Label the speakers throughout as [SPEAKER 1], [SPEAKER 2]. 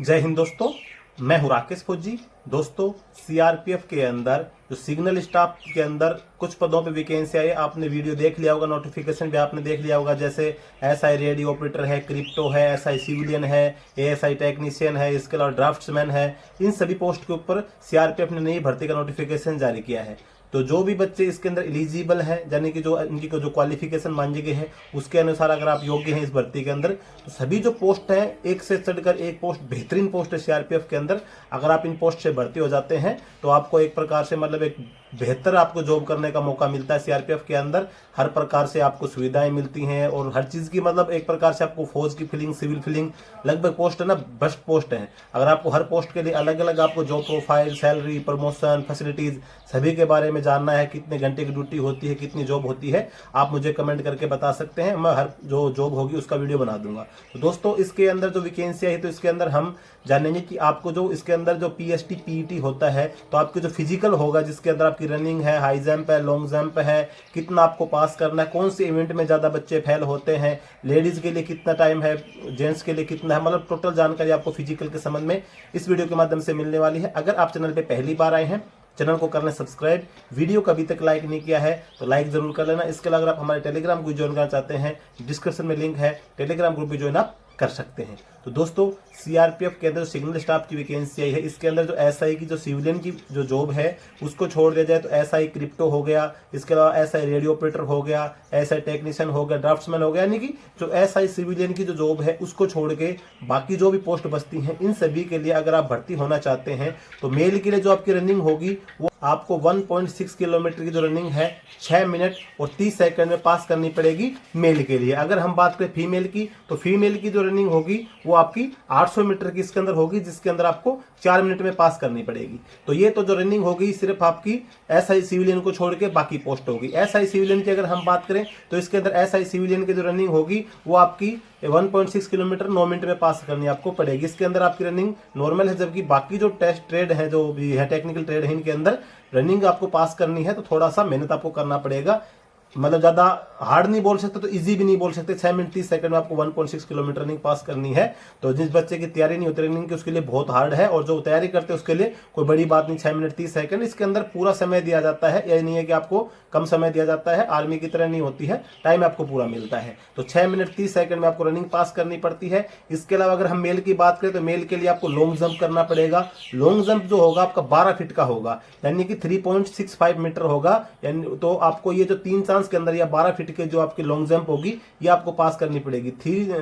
[SPEAKER 1] जय हिंद दोस्तों, मैं हूं राकेश फौजी। दोस्तों, सीआरपीएफ के अंदर जो सिग्नल स्टाफ के अंदर कुछ पदों पे वैकेंसी आई, आपने वीडियो देख लिया होगा, नोटिफिकेशन भी आपने देख लिया होगा। जैसे एसआई रेडियो ऑपरेटर है, क्रिप्टो है, एसआई सिविलियन है, एएसआई टेक्नीशियन है, इसके अलावा ड्राफ्ट्समैन है। इन सभी पोस्ट के ऊपर सीआरपीएफ ने नई भर्ती का नोटिफिकेशन जारी किया है। तो जो भी बच्चे इसके अंदर एलिजिबल हैं, यानी कि जो इनकी जो क्वालिफिकेशन मांगी गई है उसके अनुसार अगर आप योग्य हैं इस भर्ती के अंदर, तो सभी जो पोस्ट हैं एक से चढ़कर एक पोस्ट बेहतरीन पोस्ट है सीआरपीएफ के अंदर। अगर आप इन पोस्ट से भर्ती हो जाते हैं तो आपको एक प्रकार से मतलब एक बेहतर आपको जॉब करने का मौका मिलता है। सीआरपीएफ के अंदर हर प्रकार से आपको सुविधाएं मिलती हैं और हर चीज़ की मतलब एक प्रकार से आपको फौज की फीलिंग, सिविल फीलिंग, लगभग पोस्ट है ना, बेस्ट पोस्ट है। अगर आपको हर पोस्ट के लिए अलग अलग आपको job profile, salary, promotion, facilities सभी के बारे में जानना है, कितने घंटे की ड्यूटी होती है, कितनी जॉब होती है, आप मुझे कमेंट करके बता सकते हैं। मैं हर जो जॉब होगी उसका वीडियो बना दूंगा। तो दोस्तों, इसके अंदर जो वैकेंसी है तो इसके अंदर हम जानेंगे कि आपको जो इसके अंदर जो पीएसटी पीईटी होता है, तो आपके जो फिजिकल होगा जिसके अंदर आपकी रनिंग है, हाई जंप है, लॉन्ग जंप है, कितना आपको पास करना है, कौन से इवेंट में ज़्यादा बच्चे फेल होते हैं, लेडीज़ के लिए कितना टाइम है, जेंट्स के लिए कितना है, मतलब टोटल जानकारी आपको फिजिकल के संबंध में इस वीडियो के माध्यम से मिलने वाली है। अगर आप चैनल पर पहली बार आए हैं, चैनल को कर लें सब्सक्राइब। वीडियो को अभी तक लाइक नहीं किया है तो लाइक जरूर कर लेना। इसके अलावा अगर आप हमारे टेलीग्राम ग्रुप ज्वाइन करना चाहते हैं, डिस्क्रिप्शन में लिंक है, टेलीग्राम ग्रुप भी ज्वाइन आप कर सकते हैं। तो दोस्तों, सीआरपीएफ के अंदर जो सिग्नल स्टाफ की वैकेंसी आई है, इसके अंदर जो एसआई की जो सिविलियन की जो जॉब है उसको छोड़ दिया जाए तो एसआई क्रिप्टो हो गया, इसके अलावा एसआई रेडियो ऑपरेटर हो गया, एसआई टेक्नीशियन हो गया, ड्राफ्ट्समैन हो गया, यानी कि जो एसआई सिविलियन की जो जॉब है उसको छोड़ के बाकी जो भी पोस्ट बचती हैं, इन सभी के लिए अगर आप भर्ती होना चाहते हैं तो मेल के लिए जो आपकी रनिंग होगी वो आपको 1.6 किलोमीटर की जो रनिंग है 6 मिनट और 30 सेकंड में पास करनी पड़ेगी मेल के लिए। अगर हम बात करें फीमेल की, तो फीमेल की जो रनिंग होगी वो आपकी 800 मीटर की इसके अंदर होगी, जिसके अंदर आपको 4 मिनट में पास करनी पड़ेगी। तो ये तो जो रनिंग होगी सिर्फ आपकी एसआई सिविलियन को छोड़ के बाकी पोस्ट होगी। एसआई सिविलियन की अगर हम बात करें तो इसके अंदर एसआई सिविलियन की जो रनिंग होगी वो आपकी 1.6 किलोमीटर 9 मिनट में पास करनी आपको पड़ेगी। इसके अंदर आपकी रनिंग नॉर्मल है, जबकि बाकी जो टेस्ट ट्रेड है, जो भी है टेक्निकल ट्रेड है, इनके अंदर रनिंग आपको पास करनी है तो थोड़ा सा मेहनत आपको करना पड़ेगा। मतलब ज्यादा हार्ड नहीं बोल सकते तो इजी भी नहीं बोल सकते। 6 मिनट 30 सेकंड में आपको 1.6 किलोमीटर रनिंग पास करनी है। तो जिस बच्चे की तैयारी नहीं होती रनिंग की उसके लिए बहुत हार्ड है, और जो तैयारी करते हैं उसके लिए कोई बड़ी बात नहीं। 6 मिनट 30 सेकंड इसके अंदर पूरा समय दिया जाता है, यह नहीं है कि आपको कम समय दिया जाता है, आर्मी की तरह नहीं होती है, टाइम आपको पूरा मिलता है। तो 6 मिनट 30 सेकंड में आपको रनिंग पास करनी पड़ती है। इसके अलावा अगर हम मेल की बात करें तो मेल के लिए आपको लॉन्ग जंप करना पड़ेगा। लॉन्ग जंप जो होगा आपका 12 फीट का होगा, यानी कि 3.65 मीटर होगा। यानी तो आपको ये जो 3 चांस के अंदर या 12 फीट के जो आपकी लॉन्ग जंप होगी ये आपको पास करनी पड़ेगी।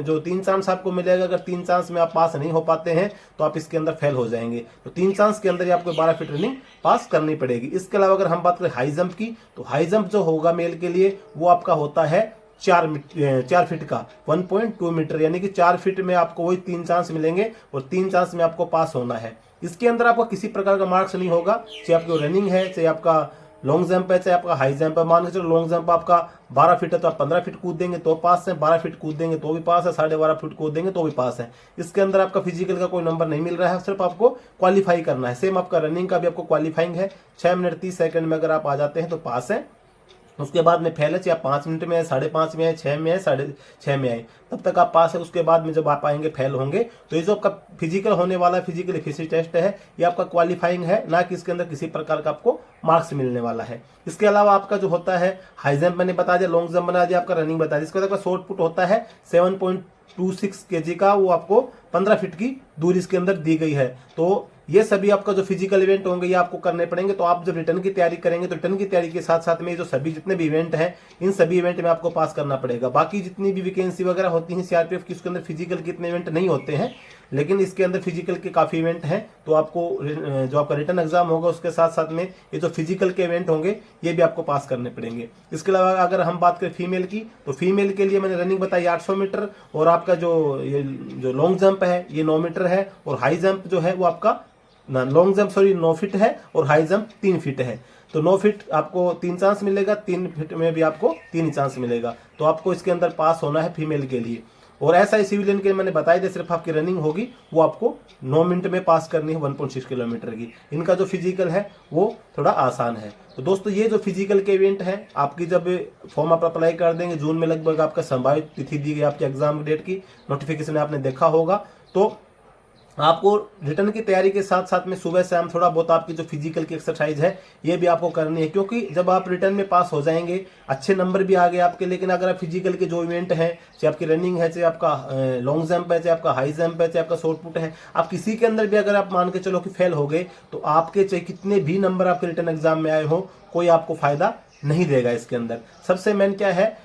[SPEAKER 1] जो 3 चांस आपको मिलेगा, अगर 3 चांस में आप पास नहीं हो पाते हैं तो आप इसके अंदर फेल हो जाएंगे। तो 3 चांस के अंदर ही आपको 12 फीट रनिंग पास करनी पड़ेगी। इसके अलावा अगर हम बात करें हाई जंप की, तो हाई जंप जो होगा मेल के लिए वो आपका होता है 4 फीट का 1.2 मीटर, यानी कि 4 फीट में आपको वही 3 चांस मिलेंगे और 3 चांस में आपको पास होना है। इसके अंदर आपको किसी प्रकार का मार्क्स नहीं होगा, चाहे आपकी रनिंग है, चाहे आपका लॉन्ग जंप है, चाहे आपका हाई जंप है। मान के चलो लॉन्ग जंप आपका 12 फीट है तो आप 15 फीट कूद देंगे तो पास है, 12 फीट कूद देंगे तो भी पास है, 12.5 फीट कूद देंगे तो भी पास है। इसके अंदर आपका फिजिकल का कोई नंबर नहीं मिल रहा है, सिर्फ आपको क्वालिफाई करना है। सेम आपका रनिंग का भी आपको क्वालिफाइंग है, 6 मिनट 30 सेकंड में अगर आप आ जाते हैं तो पास है। उसके बाद में फेल है, चाहे आप 5 मिनट में आए, 5.5 में आए, 6 में आए, 6.5 में आए, तब तक आप पास है। उसके बाद में जब आप आएंगे फेल होंगे। तो ये जो आपका फिजिकल होने वाला फिजिकल एफिशिएंसी टेस्ट है ये आपका क्वालिफाइंग है, ना कि इसके अंदर किसी प्रकार का आपको मार्क्स मिलने वाला है। इसके अलावा आपका जो होता है हाई जंप मैंने बता दिया, लॉन्ग जंप बना दिया, आपका रनिंग बता दिया। इसके बाद आपका शॉर्ट पुट होता है 7.26 kg का, वो आपको 15 फीट की दूरी इसके अंदर दी गई है। तो ये सभी आपका जो फिजिकल इवेंट होंगे ये आपको करने पड़ेंगे। तो आप जब रिटर्न की तैयारी करेंगे तो रिटर्न की तैयारी के साथ साथ में जो सभी जितने भी इवेंट हैं इन सभी इवेंट में आपको पास करना पड़ेगा। बाकी जितनी भी वैकेंसी वगैरह होती है सीआरपीएफ की उसके अंदर फिजिकल के इतने इवेंट नहीं होते हैं, लेकिन इसके अंदर फिजिकल के काफी इवेंट हैं। तो आपको जो आपका रिटर्न एग्जाम होगा उसके साथ साथ में ये जो फिजिकल के इवेंट होंगे ये भी आपको पास करने पड़ेंगे। इसके अलावा अगर हम बात करें फीमेल की, तो फीमेल के लिए मैंने रनिंग बताई 800 मीटर, और आपका जो लॉन्ग जंप है ये 9 मीटर है, और हाई जंप जो है वो आपका लॉन्ग जंप 9 फीट है और हाई जंप 3 फीट है। तो 9 फीट आपको 3 चांस मिलेगा, 3 फीट में भी आपको 3 चांस मिलेगा। तो आपको इसके अंदर पास होना है फीमेल के लिए। और एसआई सिविलियन के मैंने बताया था, सिर्फ आपकी रनिंग होगी वो आपको 9 मिनट में पास करनी है 1.6 किलोमीटर की। इनका जो फिजिकल है वो थोड़ा आसान है। तो दोस्तों ये जो फिजिकल के इवेंट हैं आपकी जब फॉर्म आप अप्लाई कर देंगे जून में लगभग आपका संभावित तिथि दी गई आपके एग्जाम डेट की, नोटिफिकेशन आपने देखा होगा। तो आपको रिटर्न की तैयारी के साथ साथ में सुबह शाम थोड़ा बहुत आपकी जो फिजिकल की एक्सरसाइज है ये भी आपको करनी है, क्योंकि जब आप रिटर्न में पास हो जाएंगे, अच्छे नंबर भी आ गए आपके, लेकिन अगर आप फिजिकल के जो इवेंट हैं, चाहे आपकी रनिंग है, चाहे आपका लॉन्ग जंप है, चाहे आपका हाई जंप है, चाहे आपका शॉर्ट पुट है, आप किसी के अंदर भी अगर आप मान के चलो कि फेल हो गए, तो आपके चाहे कितने भी नंबर आपके रिटर्न एग्जाम में आए हो, कोई आपको फायदा नहीं देगा इसके अंदर। सबसे मेन क्या है,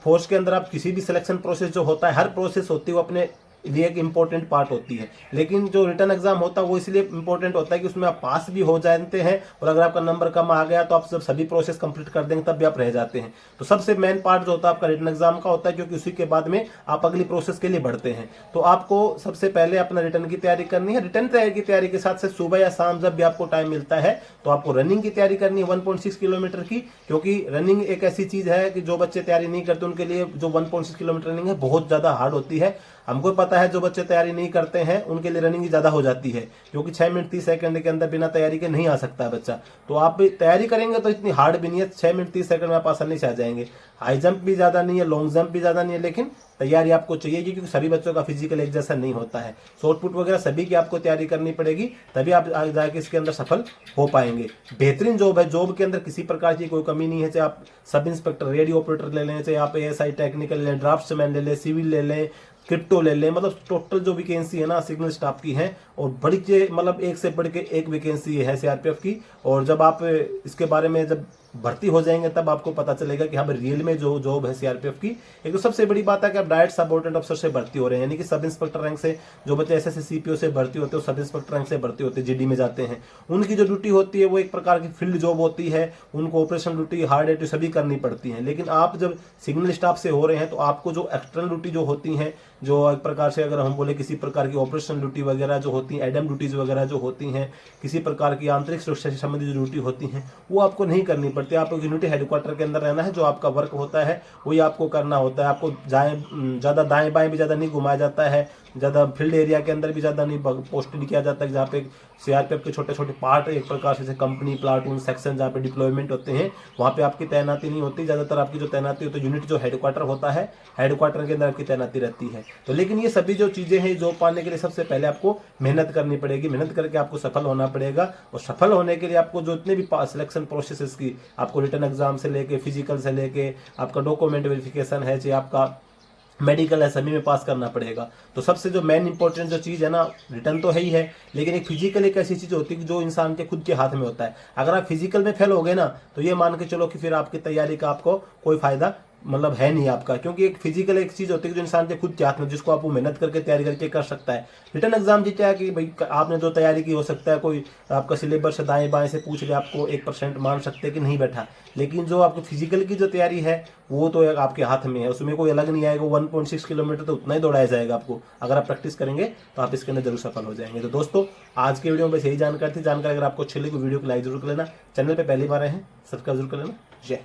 [SPEAKER 1] फोर्स के अंदर आप किसी भी सिलेक्शन प्रोसेस जो होता है, हर प्रोसेस होती है वो अपने लिए एक इंपॉर्टेंट पार्ट होती है, लेकिन जो रिटर्न एग्जाम होता है वो इसलिए इंपॉर्टेंट होता है कि उसमें आप पास भी हो जाते हैं, और अगर आपका नंबर कम आ गया तो आप जब सभी प्रोसेस कंप्लीट कर देंगे तब भी आप रह जाते हैं। तो सबसे मेन पार्ट जो होता है आपका रिटर्न एग्जाम का होता है, क्योंकि उसी के बाद में आप अगली प्रोसेस के लिए बढ़ते हैं। तो आपको सबसे पहले अपना रिटर्न की तैयारी करनी है। रिटर्न तैयारी की तैयारी के साथ साथ सुबह या शाम जब भी आपको टाइम मिलता है तो आपको रनिंग की तैयारी करनी है 1.6 किलोमीटर की, क्योंकि रनिंग एक ऐसी चीज है कि जो बच्चे तैयारी नहीं करते उनके लिए जो 1.6 किलोमीटर रनिंग है बहुत ज्यादा हार्ड होती है। हमको पता है जो बच्चे तैयारी नहीं करते हैं उनके लिए रनिंग ज्यादा हो जाती है, क्योंकि 6 मिनट 30 सेकंड के अंदर बिना तैयारी के नहीं आ सकता है बच्चा। तो आप तैयारी करेंगे तो इतनी हार्ड भी नहीं है, 6 मिनट 30 सेकंड में आप आसानी से आ जाएंगे। हाई जंप भी ज्यादा नहीं है, लॉन्ग जंप भी ज्यादा नहीं है, लेकिन तैयारी आपको चाहिए, क्योंकि सभी बच्चों का फिजिकल एक जैसा नहीं होता है। शॉर्ट पुट वगैरह सभी की आपको तैयारी करनी पड़ेगी, तभी आप आगे जाके इसके अंदर सफल हो पाएंगे। बेहतरीन जॉब है, जॉब के अंदर किसी प्रकार की कोई कमी नहीं है, चाहे आप सब इंस्पेक्टर रेडियो ऑपरेटर ले लें, चाहे आप ASI टेक्निकल ले लें, ड्राफ्ट्समैन ले लें, सिविल ले लें, क्रिप्टो ले लें, मतलब टोटल जो वैकेंसी है ना सिग्नल स्टाफ की है, और बड़ी मतलब एक से बढ़ के एक वैकेंसी है CRPF की। और जब आप इसके बारे में जब भर्ती हो जाएंगे तब आपको पता चलेगा कि हाँ भाई रियल में जो जॉब है CRPF की। एक तो सबसे बड़ी बात है कि आप डायरेक्ट सबऑर्डिनेट अफसर से भर्ती हो रहे हैं, यानी कि सब इंस्पेक्टर रैंक से जो बच्चे SSC CPO से भर्ती होते हैं सब इंस्पेक्टर रैंक से भर्ती होते हैं, GD में जाते हैं। उनकी जो ड्यूटी होती है वो एक प्रकार की फील्ड जॉब होती है, उनको ऑपरेशन ड्यूटी, हार्ड ड्यूटी सभी करनी पड़ती है। लेकिन आप जब सिग्नल स्टाफ से हो रहे हैं तो आपको जो एक्सटर्नल ड्यूटी जो होती है, जो एक प्रकार से अगर हम बोले किसी प्रकार की ऑपरेशन ड्यूटी वगैरह जो होती है, एडम ड्यूटीज वगैरह जो होती हैं, किसी प्रकार की आंतरिक सुरक्षा से संबंधित जो ड्यूटी होती है वो आपको नहीं करनी पड़ती। आपको यूनिटी हेडक्वार्टर के अंदर रहना है, जो आपका वर्क होता है वही आपको करना होता है। आपको ज्यादा दाएं बाएं भी ज्यादा नहीं घुमाया जाता है, ज्यादा फील्ड एरिया के अंदर भी ज्यादा नहीं पोस्टिंग किया जाता है, जहाँ पे CRPF के छोटे छोटे पार्ट एक प्रकार से कंपनी, प्लाटून, सेक्शन जहाँ पे डिप्लॉयमेंट होते हैं वहाँ पे आपकी तैनाती नहीं होती। ज्यादातर आपकी जो तैनाती होती है यूनिट जो हेडक्वार्टर होता है, हेडक्वार्टर के अंदर आपकी तैनाती रहती है। तो लेकिन ये सभी जो चीजें हैं जॉब पाने के लिए सबसे पहले आपको मेहनत करनी पड़ेगी, मेहनत करके आपको सफल होना पड़ेगा। और सफल होने के लिए आपको जो इतने भी सिलेक्शन प्रोसेस की आपको रिटर्न एग्जाम से लेके, फिजिकल से लेके, आपका डॉक्यूमेंट वेरिफिकेशन है, चाहे आपका मेडिकल है, सभी में पास करना पड़ेगा। तो सबसे जो मेन इंपॉर्टेंट जो चीज़ है ना, रिटर्न तो है ही है, लेकिन एक फिजिकल एक ऐसी चीज़ होती है कि जो इंसान के खुद के हाथ में होता है। अगर आप फिजिकल में फेल हो गए ना तो ये मान के चलो कि फिर आपकी तैयारी का आपको कोई फायदा मतलब है नहीं आपका, क्योंकि एक फिजिकल एक चीज होती है जो इंसान के खुद के हाथ में, जिसको आप वो मेहनत करके तैयारी करके कर सकता है। रिटर्न एग्जाम जी क्या है कि भाई आपने जो तैयारी की, हो सकता है कोई आपका सिलेबस से दाएं बाएं से पूछ ले, आपको 1% मान सकते हैं कि नहीं बैठा, लेकिन जो आपको फिजिकल की जो तैयारी है वो तो आपके हाथ में है, उसमें कोई अलग नहीं आएगा। 1.6 किलोमीटर तो उतना ही दौड़ाया जाएगा आपको, अगर आप प्रैक्टिस करेंगे तो आप इसके अंदर जरूर सफल हो जाएंगे। तो दोस्तों आज के वीडियो में बस यही जानकारी थी। जानकारी अगर आपको अच्छी लगी वीडियो को लाइक जरूर कर लेना, चैनल पर पहली बार आए हैं सब्सक्राइब जरूर कर लेना। जय